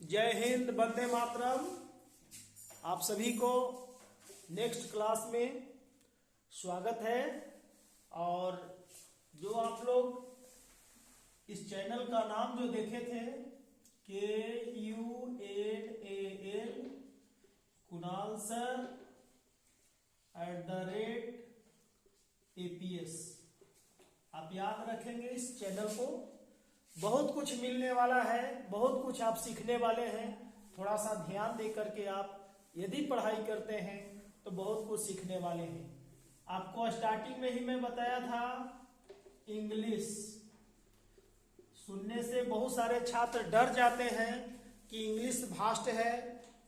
जय हिंद, वंदे मातरम। आप सभी को नेक्स्ट क्लास में स्वागत है। और जो आप लोग इस चैनल का नाम जो देखे थे KUNAL कुणाल सर @APS, आप याद रखेंगे इस चैनल को। बहुत कुछ मिलने वाला है, बहुत कुछ आप सीखने वाले हैं। थोड़ा सा ध्यान दे करके आप यदि पढ़ाई करते हैं तो बहुत कुछ सीखने वाले हैं। आपको स्टार्टिंग में ही मैं बताया था इंग्लिश सुनने से बहुत सारे छात्र डर जाते हैं कि इंग्लिश भास्ट है,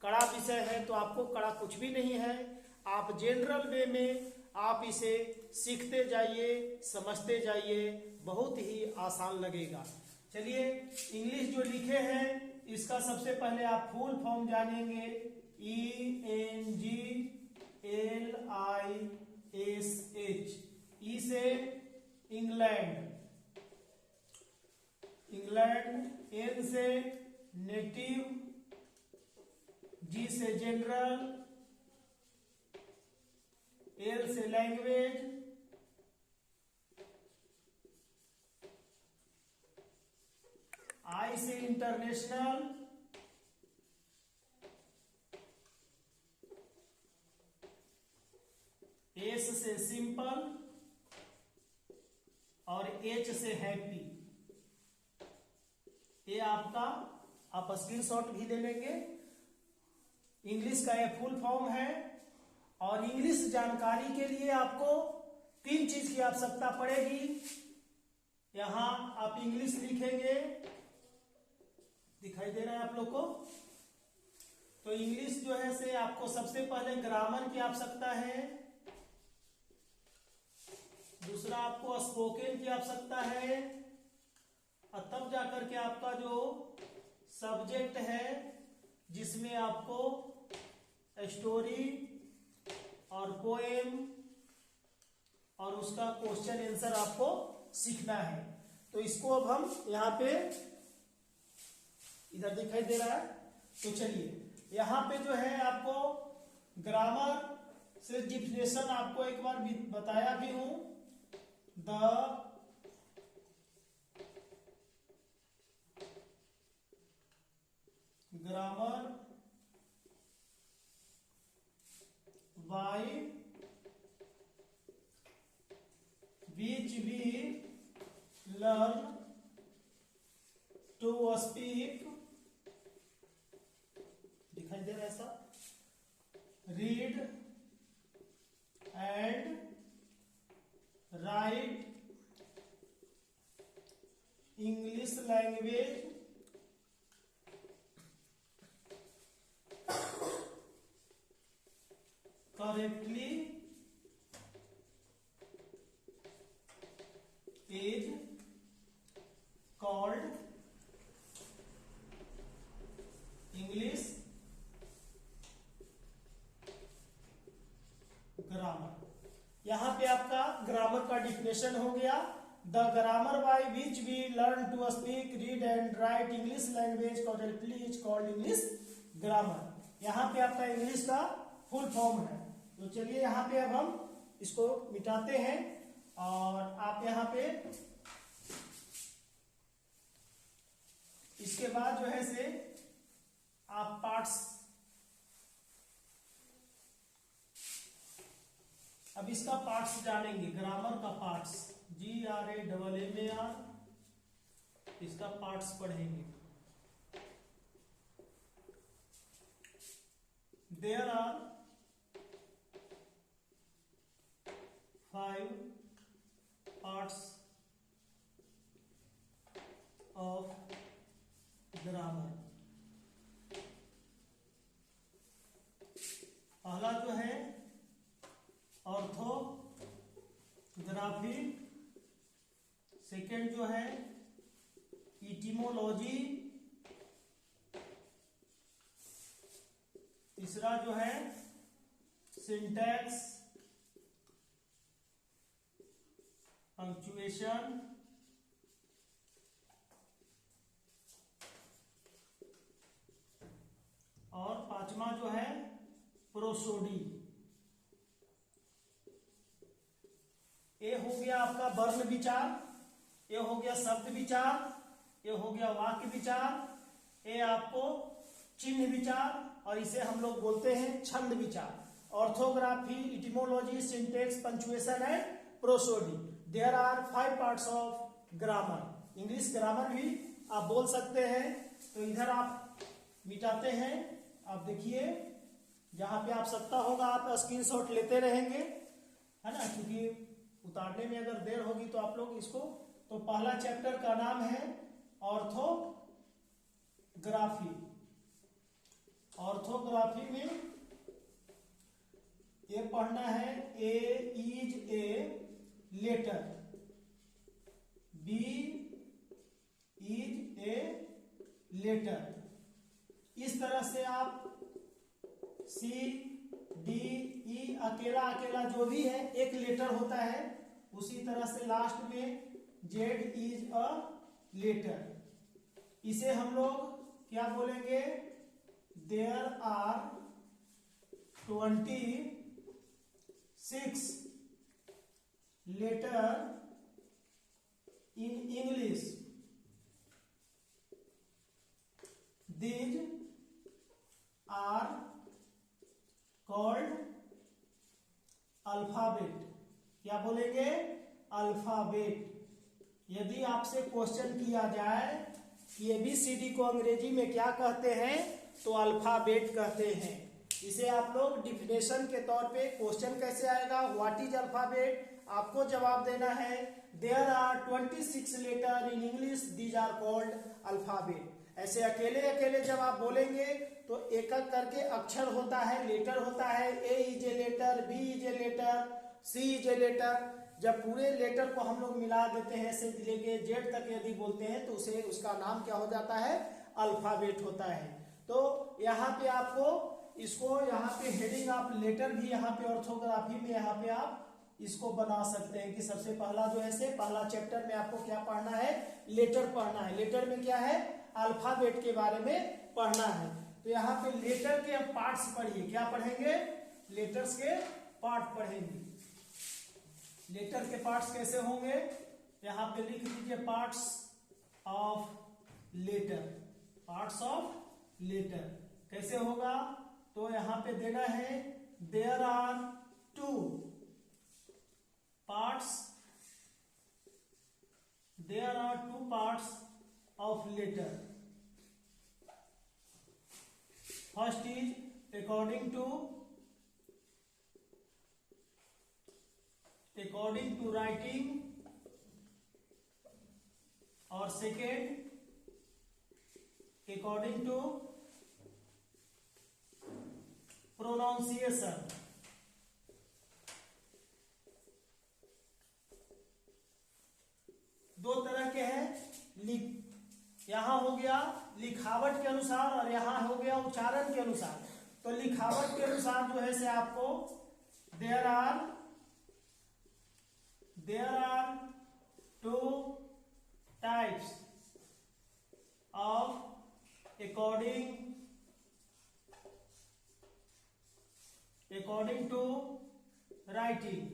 कड़ा विषय है। तो आपको कड़ा कुछ भी नहीं है। आप जनरल वे में आप इसे सीखते जाइए, समझते जाइए, बहुत ही आसान लगेगा। चलिए, इंग्लिश जो लिखे हैं इसका सबसे पहले आप फुल फॉर्म जानेंगे। ENGLISH, ई से इंग्लैंड, N से नेटिव, G से जनरल, L से लैंग्वेज, I से इंटरनेशनल, S से सिंपल और H से हैप्पी। ये आपका आप स्क्रीनशॉट भी ले लेंगे। इंग्लिश का ये फुल फॉर्म है। और इंग्लिश जानकारी के लिए आपको 3 चीज की आवश्यकता पड़ेगी। यहां आप इंग्लिश लिखेंगे, दिखाई दे रहा है आप लोग को। तो इंग्लिश जो है से आपको सबसे पहले ग्रामर की आवश्यकता है, दूसरा आपको स्पोकन की आवश्यकता है, और तब जाकर के आपका जो सब्जेक्ट है जिसमें आपको स्टोरी और पोएम और उसका क्वेश्चन आंसर आपको सीखना है। तो इसको अब हम यहाँ पे इधर दिखाई दे रहा है। तो चलिए, यहाँ पे जो है आपको ग्रामर से डिफिनेशन आपको एक बार बताया भी हूं। The grammar by which we learn to speak, दिखाई दे रहा है ऐसा, read and write English language correctly is called English grammar. यहां पे आपका ग्रामर का डिफिनेशन हो गया। The grammar by which we learn to speak, read and write English language correctly is called English grammar. यहां पे आपका इंग्लिश का फुल फॉर्म है। तो चलिए, यहां पे अब हम इसको मिटाते हैं और आप यहां पे इसके बाद जो है से आप पार्ट्स, अब इसका पार्ट्स जानेंगे। ग्रामर का पार्ट्स GRAMMAR, इसका पार्ट्स पढ़ेंगे। There are 5 parts of grammar। पहला जो है ऑर्थोग्राफी, सेकेंड जो है इटिमोलॉजी, तीसरा जो है सिंटैक्स, पंक्चुएशन, पांचवा जो है प्रोसोडी। ये हो गया आपका वर्ण विचार, ये हो गया शब्द विचार, ये हो गया वाक्य विचार, ये आपको चिन्ह विचार, और इसे हम लोग बोलते हैं छंद विचार। Orthography, etymology, syntax, punctuation and prosody. There are 5 parts of grammar. English grammar भी आप बोल सकते हैं। तो इधर आप मिटाते हैं, आप देखिए जहां पे आप सकता होगा आप स्क्रीनशॉट लेते रहेंगे, है ना, क्योंकि उतारने में अगर देर होगी तो आप लोग इसको। तो पहला चैप्टर का नाम है ऑर्थोग्राफी। ऑर्थोग्राफी में ये पढ़ना है A is a letter, B is a letter. इस तरह से आप सी डी ई अकेला अकेला जो भी है एक लेटर होता है, उसी तरह से लास्ट में जेड इज अ लेटर। इसे हम लोग क्या बोलेंगे, there are 26 letter in English. These are called alphabet. क्या बोलेंगे, अल्फाबेट। यदि आपसे क्वेश्चन किया जाए कि ABCD को अंग्रेजी में क्या कहते हैं, तो अल्फाबेट कहते हैं। इसे आप लोग डिफिनेशन के तौर पे क्वेश्चन कैसे आएगा, व्हाट इज अल्फाबेट, आपको जवाब देना है there are 26 letter in English, these are called alphabet. ऐसे अकेले अकेले जब आप बोलेंगे तो एक एक करके अक्षर होता है, लेटर होता है। A is a letter, B is a letter, C is a letter. जब पूरे लेटर को हम लोग मिला देते हैं से लेके जेड तक यदि बोलते हैं तो उसे उसका नाम क्या हो जाता है, अल्फाबेट होता है। तो यहाँ पे आपको इसको यहाँ पे हेडिंग आप लेटर भी यहाँ पे ऑर्थोग्राफी में यहाँ पे आप इसको बना सकते हैं कि सबसे पहला जो है से पहला चैप्टर में आपको क्या पढ़ना है, लेटर पढ़ना है। लेटर में क्या है, अल्फाबेट के बारे में पढ़ना है। तो यहाँ पे लेटर के पार्ट्स पढ़िए, क्या पढ़ेंगे, लेटर्स के पार्ट पढ़ेंगे। लेटर के पार्ट्स कैसे होंगे, यहाँ पे लिख दीजिए parts of letter. Parts of letter कैसे होगा, तो यहाँ पे देना है there are 2 parts, there are 2 parts of letter. First is according to writing, और सेकेंड according to pronunciation। दो तरह के हैं, यहां हो गया लिखावट के अनुसार और यहां हो गया उच्चारण के अनुसार। तो लिखावट के अनुसार जो है से आपको there are 2 types of according to writing.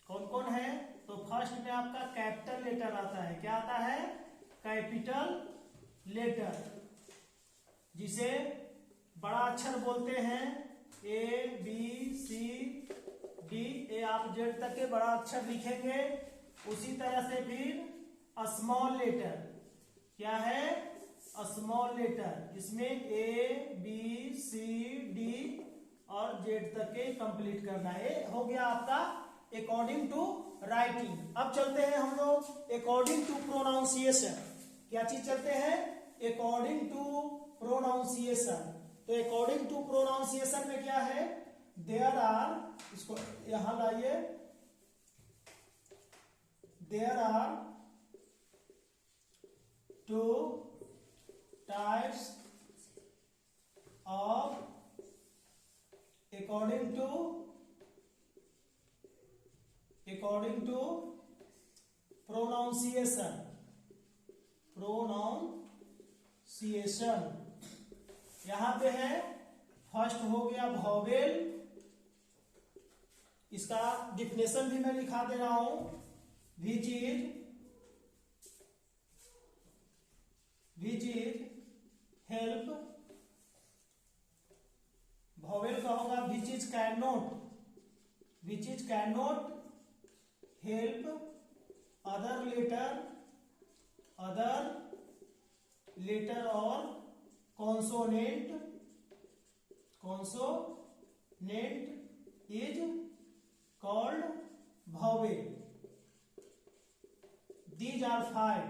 कौन कौन है, तो फर्स्ट में आपका कैपिटल लेटर आता है। क्या आता है, कैपिटल लेटर, जिसे बड़ा अक्षर बोलते हैं, ए बी सी डी, ए आप जेड तक के बड़ा अक्षर लिखेंगे। उसी तरह से फिर स्मॉल लेटर, क्या है, स्मॉल लेटर, इसमें ए बी सी डी और जेड तक के कंप्लीट करना है। हो गया आपका अकॉर्डिंग टू राइटिंग। अब चलते हैं हम लोग अकॉर्डिंग टू प्रोनाउंसिएशन। क्या चीज चलते हैं, अकॉर्डिंग टू प्रोनाउंसिएशन। तो अकॉर्डिंग टू प्रोनाउंसिएशन में क्या है, देयर आर, इसको यहां लाइए, there are 2 types of according to pronunciation। यहां पे है फर्स्ट हो गया वॉवेल, इसका डिफिनेशन भी मैं लिखा दे रहा हूं, विच इज हेल्प, वॉवेल का होगा which is can not help other letter और consonant is called vowel. These are five.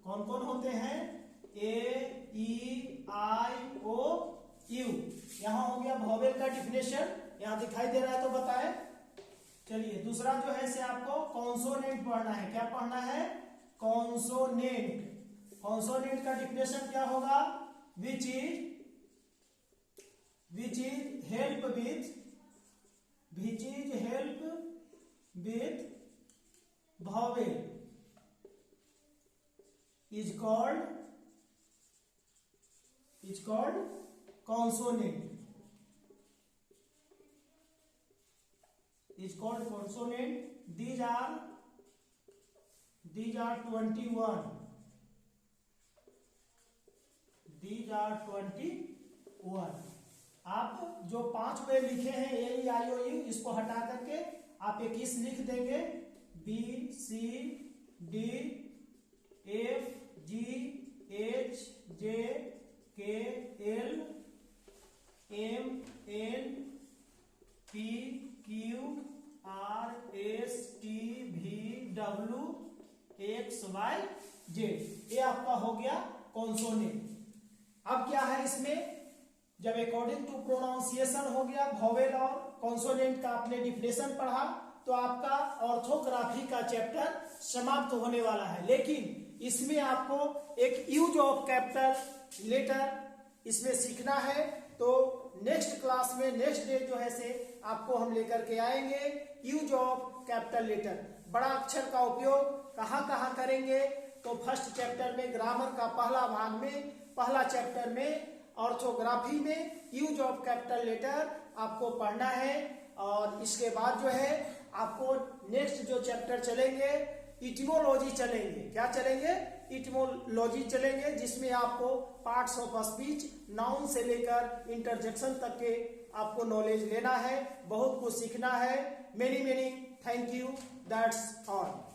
कौन कौन होते हैं? A, E, I, O, U. यहां हो गया vowel का डिफिनेशन, यहां दिखाई दे रहा है तो बताएं। चलिए दूसरा जो है से आपको कॉन्सोनेंट पढ़ना है। क्या पढ़ना है? कॉन्सोनेंट। कॉन्सोनेंट का डिफिनेशन क्या होगा? Which is help with vowel is called consonant. Is called consonant. These are 21. These are 21. आप जो 5 वे लिखे हैं ए आई ओ यू, इसको हटा करके आप एक इस लिख देंगे, B C D F G H J K L M N P Q R S T V W X Y Z. ये आपका हो गया कॉन्सोनेंट। अब क्या है इसमें, जब अकॉर्डिंग टू प्रोनाउंसिएशन हो गया, वॉवेल और कॉन्सोनेंट का आपने डिफिनेशन पढ़ा, तो आपका ऑर्थोग्राफी का चैप्टर समाप्त होने वाला है। लेकिन इसमें आपको एक यूज ऑफ कैपिटल लेटर इसमें सीखना है। तो नेक्स्ट क्लास में नेक्स्ट डे जो है से आपको हम लेकर के आएंगे यूज ऑफ कैपिटल लेटर। बड़ा अक्षर का उपयोग कहाँ कहाँ करेंगे, तो फर्स्ट चैप्टर में ग्रामर का पहला भाग में, पहला चैप्टर में ऑर्थोग्राफी में यूज ऑफ कैपिटल लेटर आपको पढ़ना है। और इसके बाद जो है आपको नेक्स्ट जो चैप्टर चलेंगे इटिमोलॉजी चलेंगे। क्या चलेंगे? इटिमोलॉजी चलेंगे, जिसमें आपको पार्ट्स ऑफ स्पीच, नाउन से लेकर इंटरजेक्शन तक के आपको नॉलेज लेना है, बहुत कुछ सीखना है। Many thank you, that's all.